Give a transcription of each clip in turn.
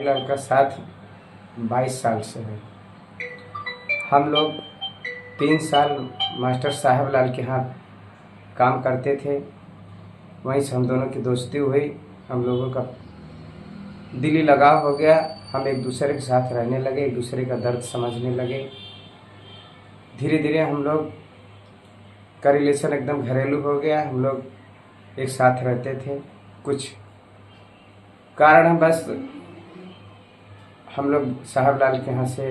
भंडारी लाल का साथ 22 साल से है। हम लोग 3 साल मास्टर साहब लाल के यहाँ काम करते थे, वहीं से हम दोनों की दोस्ती हुई। हम लोगों का दिली लगाव हो गया, हम एक दूसरे के साथ रहने लगे, एक दूसरे का दर्द समझने लगे। धीरे धीरे हम लोग का रिलेशन एकदम घरेलू हो गया। हम लोग एक साथ रहते थे। कुछ कारण बस हम लोग साहब लाल के यहाँ से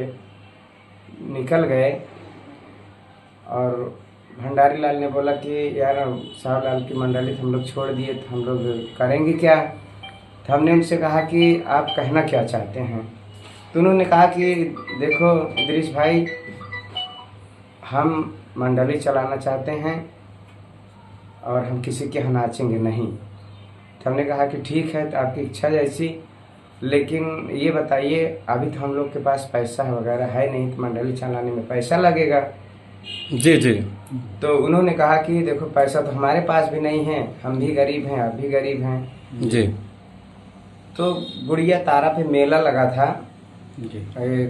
निकल गए और भंडारी लाल ने बोला कि यार साहब लाल की मंडली हम लोग छोड़ दिए, तो हम लोग करेंगे क्या। तो हमने उनसे कहा कि आप कहना क्या चाहते हैं। तो उन्होंने कहा कि देखो इदरीस भाई, हम मंडली चलाना चाहते हैं और हम किसी के यहाँ नाचेंगे नहीं। तो हमने कहा कि ठीक है, तो आपकी इच्छा जैसी, लेकिन ये बताइए अभी तो हम लोग के पास पैसा वगैरह है नहीं, तो मंडली चलाने में पैसा लगेगा। जी जी। तो उन्होंने कहा कि देखो पैसा तो हमारे पास भी नहीं है, हम भी गरीब हैं, आप भी गरीब हैं जी। तो गुड़िया तारा पे मेला लगा था जी।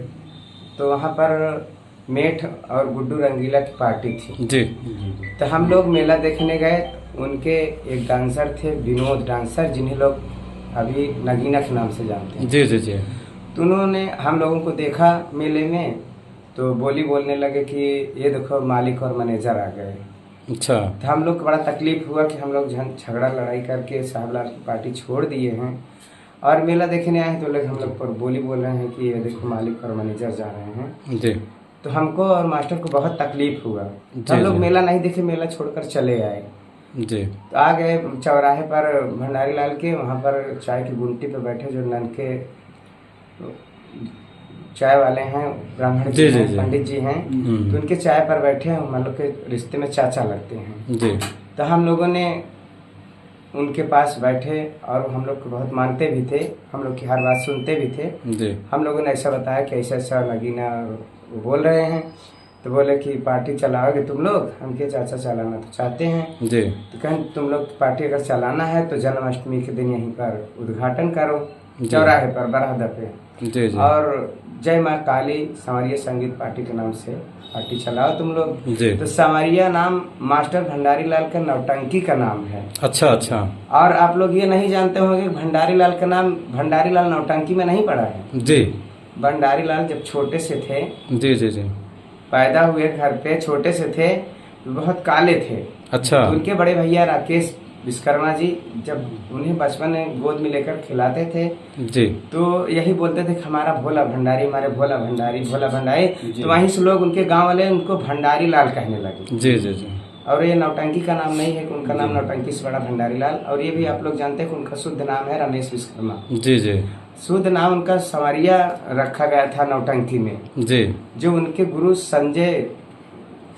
तो वहाँ पर मेठ और गुड्डू रंगीला की पार्टी थी जी। तो हम लोग मेला देखने गए। उनके एक डांसर थे विनोद डांसर, जिन्हें लोग अभी नगीना के नाम से जानते हैं। जी जी जी। तो उन्होंने हम लोगों को देखा मेले में, तो बोलने लगे कि ये देखो मालिक और मैनेजर आ गए। अच्छा। तो हम लोग को बड़ा तकलीफ हुआ कि हम लोग झगड़ा लड़ाई करके साहब लाल की पार्टी छोड़ दिए हैं और मेला देखने आए हैं। तो लोग हम लोग पर बोल रहे हैं कि ये देखो मालिक और मैनेजर जा रहे हैं। जी। तो हमको और मास्टर को बहुत तकलीफ हुआ। हम लोग मेला नहीं देखे, मेला छोड़कर चले आए। जी। तो आ गए चौराहे पर भंडारी लाल के, वहाँ पर चाय की गुमटी पर बैठे जो ननके चाय वाले हैं, ब्राह्मण जी हैं, पंडित जी हैं, तो उनके चाय पर बैठे हैं। हम लोग के रिश्ते में चाचा लगते हैं। जी। तो हम लोगों ने उनके पास बैठे और हम लोग को बहुत मानते भी थे, हम लोग की हर बात सुनते भी थे। जी। हम लोगों ने ऐसा बताया कि ऐसा ऐसा नगीना बोल रहे हैं। तो बोले कि पार्टी चलाओगे तुम लोग। हम के चाचा चलाना तो चाहते हैं। जी। तो कहें तुम लोग पार्टी अगर चलाना है तो जन्माष्टमी के दिन यहीं पर उद्घाटन करो, चौराहे पर बराहदा पे। जी जी। और जय माँ काली संवरिया संगीत पार्टी के नाम से पार्टी चलाओ तुम लोग। जी। तो संवरिया नाम मास्टर भंडारी लाल का नौटंकी का नाम है। अच्छा अच्छा। और आप लोग ये नहीं जानते होंगे भंडारी लाल का नाम भंडारी लाल नौटंकी में नहीं पड़ा है। जी। भंडारी लाल जब छोटे से थे, जी जी जी, पैदा हुए घर पे छोटे से थे, बहुत काले थे। अच्छा। तो उनके बड़े भैया राकेश विश्वकर्मा जी जब उन्हें बचपन में गोद में लेकर खिलाते थे जी, तो यही बोलते थे कि हमारा भोला भंडारी, हमारे भोला भंडारी, भोला भंडारी। तो वहीं से लोग उनके गांव वाले उनको भंडारी लाल कहने लगे। जी जी जी। और ये नौटंकी का नाम नहीं है कि उनका नाम नौटंकी से बड़ा भंडारी लाल। और ये भी आप लोग जानते हैं कि उनका शुद्ध नाम है रमेश विश्वकर्मा। जी जी। शुद्ध नाम उनका संवरिया रखा गया था नौटंकी में। जी। जो उनके गुरु संजय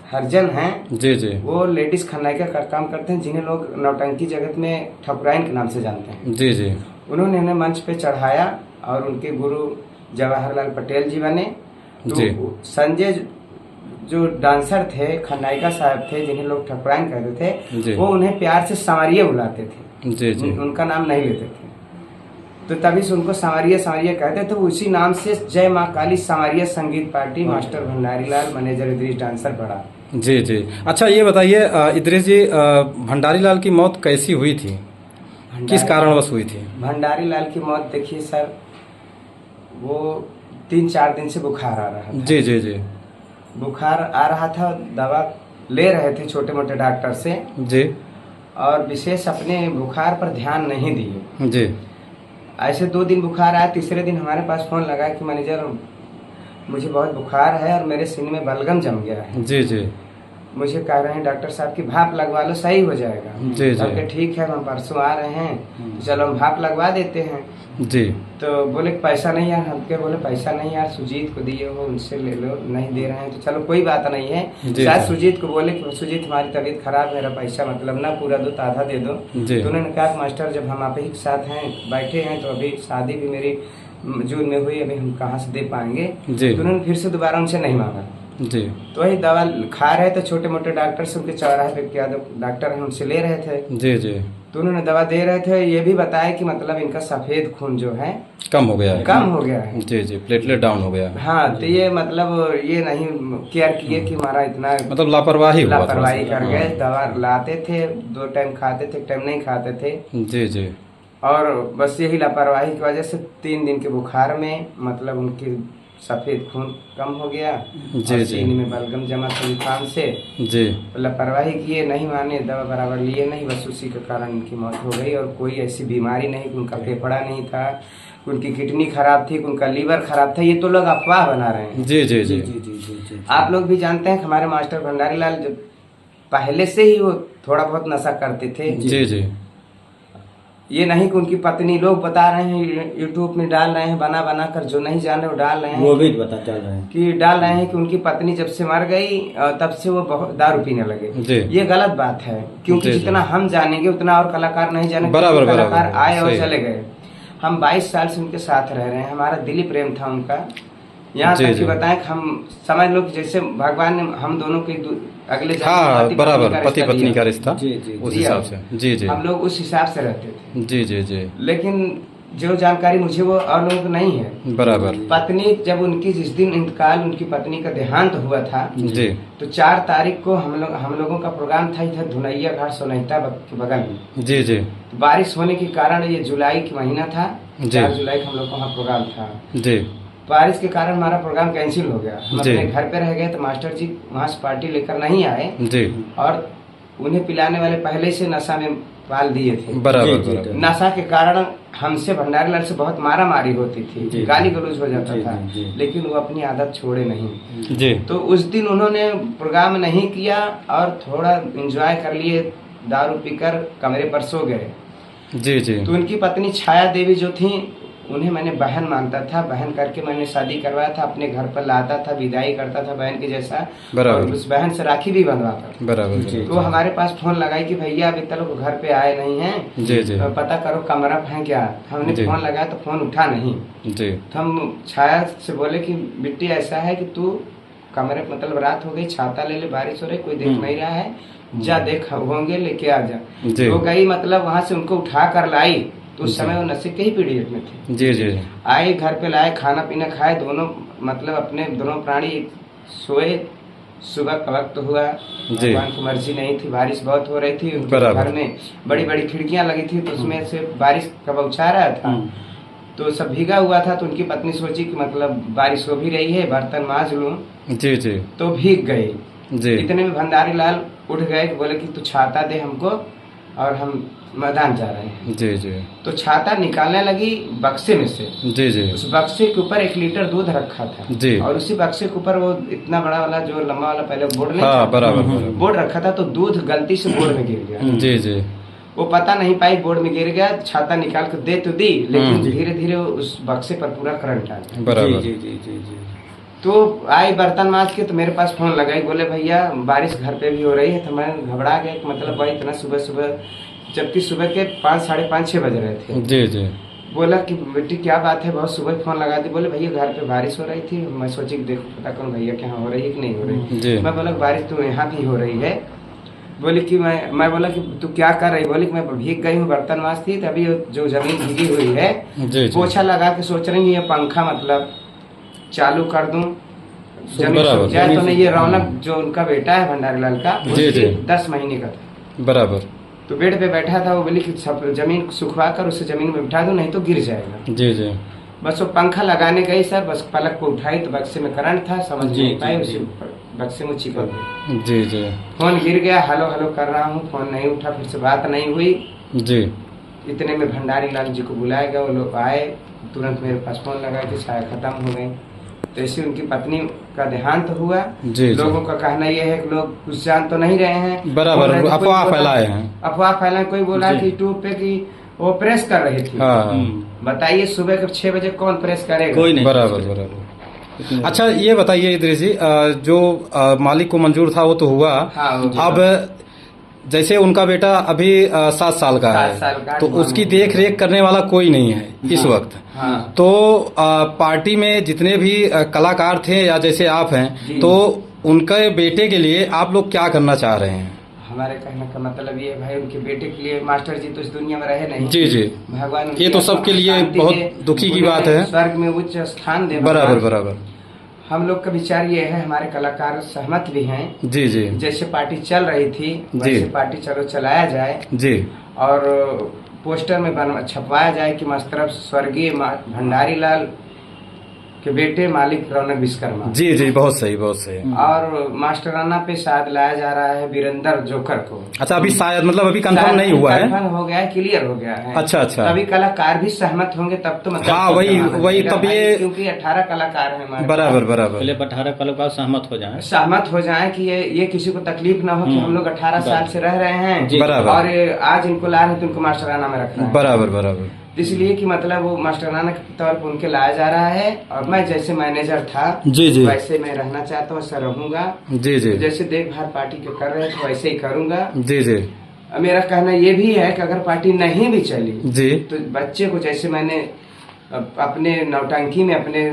हरजन हैं, जी जी, वो लेडीज खलनायिका का काम करते हैं, जिन्हें लोग नौटंकी जगत में ठकुराइन के नाम से जानते हैं। जी जी। उन्होंने उन्हें मंच पे चढ़ाया और उनके गुरु जवाहरलाल पटेल जी बने। तो संजय जो डांसर थे, खलनायिका साहब थे, जिन्हें लोग ठकुराइन कहते थे, वो उन्हें प्यार से संवरिया बुलाते थे। जी जी। उनका नाम नहीं लेते थे, तो तभी से उनको संवरिया संवरिया कहते। तो उसी नाम से जय माँ काली संवरिया संगीत पार्टी मास्टर भंडारी लाल मैनेजर इदरीस डांसर पड़ा। जी जी। अच्छा ये बताइए इदरीस जी, भंडारी लाल की मौत कैसी हुई थी, किस कारणवश हुई थी? भंडारी लाल की मौत देखिए सर, वो 3-4 दिन से बुखार आ रहा था। जी जी जी। बुखार आ रहा था, दवा ले रहे थे छोटे मोटे डॉक्टर से जी, और विशेष अपने बुखार पर ध्यान नहीं दिए जी। ऐसे 2 दिन बुखार आया, तीसरे दिन हमारे पास फोन लगा कि मैनेजर मुझे बहुत बुखार है और मेरे सीने में बलगम जम गया है। जी जी। मुझे कह रहे हैं डॉक्टर साहब की भाप लगवा लो, सही हो जाएगा। जी जी। ठीक है, हम परसों आ रहे हैं, तो चलो हम भाप लगवा देते हैं। जी। तो बोले पैसा नहीं यार, हम क्या बोले पैसा नहीं यार, सुजीत को दिए हो उनसे ले लो, नहीं दे रहे हैं तो चलो कोई बात नहीं है। शायद सुजीत को बोले कि सुजीत हमारी तबीयत खराब, मेरा पैसा मतलब ना पूरा दो, आधा दे दो। तो उन्होंने कहा मास्टर जब हम आप ही के साथ हैं, बैठे हैं, तो अभी शादी भी मेरी जून में हुई, अभी हम कहाँ से दे पाएंगे। तो उन्होंने फिर से दोबारा उनसे नहीं मांगा जी। तो वही दवा खा रहे थे, छोटे मोटे डॉक्टर से उनके चौराहे पे क्या डॉक्टर हैं उनसे ले रहे थे। जी जी। तो उन्होंने दवा दे रहे थे, ये भी बताया कि मतलब इनका सफेद खून जो है कम हो गया है। कम हो गया है। जी जी, प्लेटलेट डाउन हो गया है। हाँ, तो ये मतलब ये नहीं केयर किए कि हमारा इतना मतलब लापरवाही हुआ, लापरवाही कर गए। दवा लाते थे, 2 टाइम खाते थे, 1 टाइम नहीं खाते थे। जी जी। और बस यही लापरवाही की वजह से 3 दिन के बुखार में मतलब उनकी सफेद खून कम हो गया। जी और जी। सीने में बलगम जमा था जुकाम से। जी। लापरवाही किए, नहीं माने, दवा बराबर लिए नहीं, बस उसी के कारण उनकी मौत हो गई। और कोई ऐसी बीमारी नहीं कि उनका फेफड़ा नहीं था, उनकी किडनी खराब थी, उनका लीवर खराब था, ये तो लोग अफवाह बना रहे हैं। जी जी जी। आप लोग भी जानते हैं कि हमारे मास्टर भंडारी लाल जो पहले से ही वो थोड़ा बहुत नशा करते थे। जी जी। ये नहीं कि उनकी पत्नी, लोग बता रहे हैं यूट्यूब में डाल रहे हैं बना बना कर, जो नहीं जान रहे वो डाल रहे हैं, वो भी बता चल रहे हैं कि डाल रहे हैं कि उनकी पत्नी जब से मर गई तब से वो बहुत दारू पीने लगे। जी। ये गलत बात है, क्योंकि जी, जितना हम जानेंगे उतना और कलाकार नहीं जानेंगे। बराबर, कलाकार बराबर, आए और सही। चले गए। हम 22 साल से उनके साथ रह रहे हैं, हमारा दिली प्रेम था उनका। यहाँ जी, तक जी। कि बताएं कि हम समझ लो कि जैसे भगवान ने हम दोनों के अगले जन्म में हाँ, पति बराबर, पत्नी का पति रिश्ता पत्नी दिया। का रिश्ता जी, जी, उस जी, हिसाब से। जी जी। हम लोग उस हिसाब से रहते थे। जी जी जी। लेकिन जो जानकारी मुझे वो और लोगों को नहीं है। बराबर। पत्नी जब उनकी जिस दिन इंतकाल, उनकी पत्नी का देहांत हुआ था, जी तो 4 तारीख को हम लोगों का प्रोग्राम था इधर धुनैया घाट सोनहिता के बगल में। जी जी। बारिश होने के कारण, ये जुलाई की महीना था, जी। 4 जुलाई का हम लोग का वहाँ प्रोग्राम था। जी बारिश के कारण हमारा प्रोग्राम कैंसिल हो गया। हम जी। अपने घर पे रह गए, तो मास्टर जी वहाँ से पार्टी लेकर नहीं आए। जी। और उन्हें पिलाने वाले पहले से नशा में पाल दिए थे। बराबर जी, जी, बराबर। नशा के कारण हमसे भंडारी लाल से बहुत मारा मारी होती थी, जी, गाली गलौज हो जाता जी, था, जी, जी। लेकिन वो अपनी आदत छोड़े नहीं। जी तो उस दिन उन्होंने प्रोग्राम नहीं किया और थोड़ा एंजॉय कर लिए, दारू पीकर कमरे पर सो गए। जी जी। तो उनकी पत्नी छाया देवी जो थी, उन्हें मैंने बहन मानता था, बहन करके मैंने शादी करवाया था, अपने घर पर लाता था, विदाई करता था बहन के जैसा। बराबर। और उस बहन से राखी भी बंधवाता था। बराबर जी। तो हमारे पास फोन लगाई कि भैया अभी तक वो घर पे आए नहीं हैं, जी जी। तो पता करो कमरा है क्या। हमने जी। फोन लगाया तो फोन उठा नहीं। जी। तो हम छाया से बोले कि बिट्टी ऐसा है कि तू कमरे, मतलब रात हो गई, छाता ले ले, बारिश हो रही, कोई देख नहीं रहा है, जा देख होंगे लेके आ जा। जी। वो गई, मतलब वहां से उनको उठा कर लाई। तो उस समय वो नशे के ही पीड़ित में थे। जी जी। आए, घर पे लाए, खाना पीना खाए, दोनों मतलब अपने दोनों प्राणी सोए। सुबह का वक्त हुआ, जी। भगवान की मर्जी नहीं थी, बारिश बहुत हो रही थी। उनके बराबर। घर में बड़ी बड़ी खिड़कियां लगी थी, तो उसमें से बारिश का बौछार रहा था, तो सब भीगा हुआ था। तो उनकी पत्नी सोची कि मतलब बारिश हो भी रही है, बर्तन मांज लूं, जी जी। तो भीग गई। जी। इतने में भंडारी लाल उठ गए, बोले कि तू छाता दे हमको, और हम मैदान जा रहे हैं। जी जी। तो छाता निकालने लगी बक्से में से। जी जी। उस बक्से के ऊपर 1 लीटर दूध रखा था। जी। और उसी बक्से के ऊपर वो इतना बड़ा वाला, जो लंबा वाला पहले बोर्ड नहीं हाँ, था, बराबर बराबर। बोर्ड रखा था। तो दूध गलती से बोर्ड में गिर गया। जी जी। वो पता नहीं पाई, बोर्ड में गिर गया। छाता निकाल कर दे तो दी, लेकिन जी। धीरे धीरे उस बक्से पर पूरा करंट आ गया। बराबर। जी जी जी जी। तो आई बर्तन मांज के, तो मेरे पास फोन लगाई, बोले भैया बारिश घर पे भी हो रही है। तो मैं घबरा गया कि मतलब भाई इतना सुबह सुबह, जबकि सुबह के 5, साढ़े 5, 6 बज रहे थे। जी जी। बोला कि बेटी क्या बात है, बहुत सुबह फोन लगा दी। बोले भैया घर पे बारिश हो रही थी, मैं सोची कि देखो पता करूं भैया के यहाँ हो रही है कि नहीं हो रही। जी। मैं बोला बारिश तो यहाँ भी हो रही है। बोली कि मैं बोला कि तू क्या कर रही। बोली कि मैं भीग गई हूँ, बर्तन मांजती, तभी जो जमीन भीगी हुई है, जी जी। पोछा लगा के सोच रही हूँ ये पंखा मतलब चालू कर दूं, जमीन बराबर। सूख जाए तो नहीं। ये रौनक जो उनका बेटा है भंडारी लाल का, जी, जी। 10 महीने का था। बराबर। तो बेड पे बैठा था, वो बोली कि सब जमीन सुखवा कर उसे जमीन में बिठा दो, नहीं तो गिर जाएगा। जी जी। बस वो पंखा लगाने गई सर, बस पलक को उठाई तो बक्से में करंट था, समझ जी, नहीं पाई, जी, उसे जी। बक्से में चिपक गई। जी जी। फोन गिर गया, हेलो हेलो कर रहा हूँ, फोन नहीं उठा, फिर से बात नहीं हुई। जी। इतने में भंडारी लाल जी को बुलाया गया, वो लोग आए, तुरंत मेरे पास फोन लगा कि छाया खत्म हो गई। तो ऐसे उनकी पत्नी का देहांत हुआ। जी, जी। लोगों का कहना यह है कि लोग कुछ जान तो नहीं रहे हैं, बराबर, बोल रहे थे, कोई अफवाह बोला- फैलाए हैं। अफवाह फैलाए। कोई बोला जी। कि ट्यूब पे कि वो प्रेस कर रही थी। हाँ। बताइए सुबह के 6 बजे कौन प्रेस करेगा? कोई नहीं। बराबर बराबर। अच्छा ये बताइए इद्रिस जी, जो मालिक को मंजूर था वो तो हुआ। हाँ, वो अब जैसे उनका बेटा अभी 7 साल का 7 साल का है, तो है। उसकी देख रेख करने वाला कोई नहीं है इस वक्त। हाँ। तो पार्टी में जितने भी कलाकार थे या जैसे आप हैं, जी। तो उनके बेटे के लिए आप लोग क्या करना चाह रहे हैं? हमारे कहने का मतलब ये है भाई, उनके बेटे के लिए मास्टर जी तो इस दुनिया में रहे नहीं। जी जी, भगवान ये तो सबके लिए बहुत दुखी की बात है। स्वर्ग में उच्च स्थान दे। बराबर बराबर। हम लोग का विचार ये है, हमारे कलाकार सहमत भी हैं। जी जी, जैसे पार्टी चल रही थी वैसे पार्टी चलो चलाया जाए जी, और पोस्टर में छपवाया जाए कि मस्तरफ स्वर्गीय भंडारी लाल के बेटे मालिक रौनक विश्वकर्मा। जी जी, बहुत सही बहुत सही। और मास्टराना पे शायद लाया जा रहा है वीरेंद्र जोकर को। अच्छा, अभी शायद मतलब अभी कंफर्म नहीं हुआ है। कंफर्म हो गया है, क्लियर हो गया है। अच्छा अच्छा, तभी कलाकार भी सहमत होंगे तब तो मतलब। हाँ वही तब ये, क्योंकि 18 कलाकार हैं हमारे। बराबर बराबर, पहले 18 कलाकार सहमत हो जाएं कि ये किसी को तकलीफ ना हो कि हम लोग 18 साल से रह रहे हैं बराबर, और आज इनको ला रहे हैं तो उनको मास्टराना में रख रहे हैं। बराबर बराबर, इसलिए कि मतलब वो मास्टराना के तौर पर उनके लाया जा रहा है। और मैं जैसे मैनेजर था जी जी, वैसे मैं रहना चाहता हूँ, ऐसा रहूंगा। जी जी, जैसे देखभाल पार्टी के कर रहे थे वैसे ही करूंगा। जी जी, मेरा कहना ये भी है कि अगर पार्टी नहीं भी चली जी तो बच्चे को जैसे मैंने अपने नौटंकी में अपने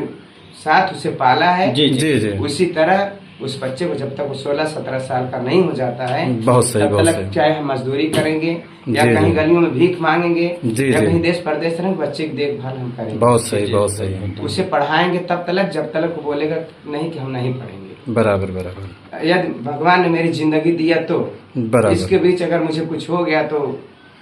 साथ उसे पाला है जी जी, उसी तरह उस बच्चे को जब तक वो 16-17 साल का नहीं हो जाता है, बहुत सही, तब तक चाहे हम मजदूरी करेंगे या कहीं गलियों में भीख मांगेंगे या कहीं देश परदेश रहेंगे, बच्चे की देखभाल हम करेंगे। बहुत सही बहुत सही। उसे पढ़ाएंगे तब तक जब तक वो बोलेगा नहीं कि हम नहीं पढ़ेंगे। बराबर बराबर। यदि भगवान ने मेरी जिंदगी दिया तो बराबर, इसके बीच अगर मुझे कुछ हो गया तो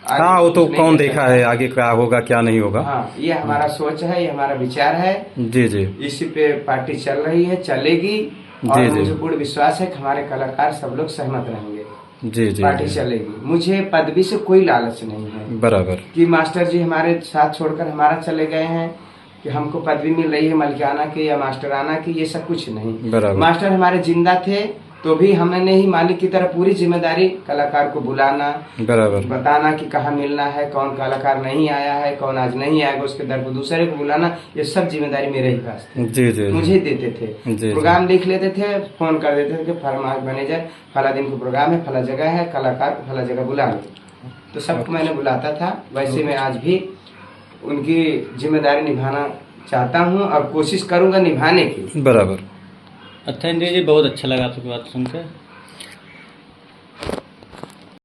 हाँ, वो तो कौन देखा है आगे क्या होगा क्या नहीं होगा। हाँ, ये हमारा सोच है, ये हमारा विचार है। जी जी, इसी पे पार्टी चल रही है, चलेगी। और मुझे पूर्ण विश्वास है कि हमारे कलाकार सब लोग सहमत रहेंगे। जी जी, पार्टी चलेगी। मुझे पदवी से कोई लालच नहीं है। बराबर, कि मास्टर जी हमारे साथ छोड़कर हमारा चले गए हैं कि हमको पदवी मिल रही है मलिकाना की या मास्टराना की, ये सब कुछ नहीं। बराबर, मास्टर हमारे जिंदा थे तो भी हमने ही मालिक की तरह पूरी जिम्मेदारी कलाकार को बुलाना, बराबर, बताना कि कहाँ मिलना है, कौन कलाकार नहीं आया है, कौन आज नहीं आएगा, उसके दर को दूसरे को बुलाना, ये सब जिम्मेदारी मेरे ही पास थी। जी जी, मुझे देते थे। प्रोग्राम लिख लेते थे, फोन कर देते थे कि फरमाश मैनेजर फला दिन को प्रोग्राम है, फला जगह है, कलाकार को फला जगह बुला लो, तो सबको मैंने बुलाता था। वैसे मैं आज भी उनकी जिम्मेदारी निभाना चाहता हूँ और कोशिश करूंगा निभाने की। बराबर। अच्छा इंद्र जी, बहुत अच्छा लगा आपकी बात सुनकर।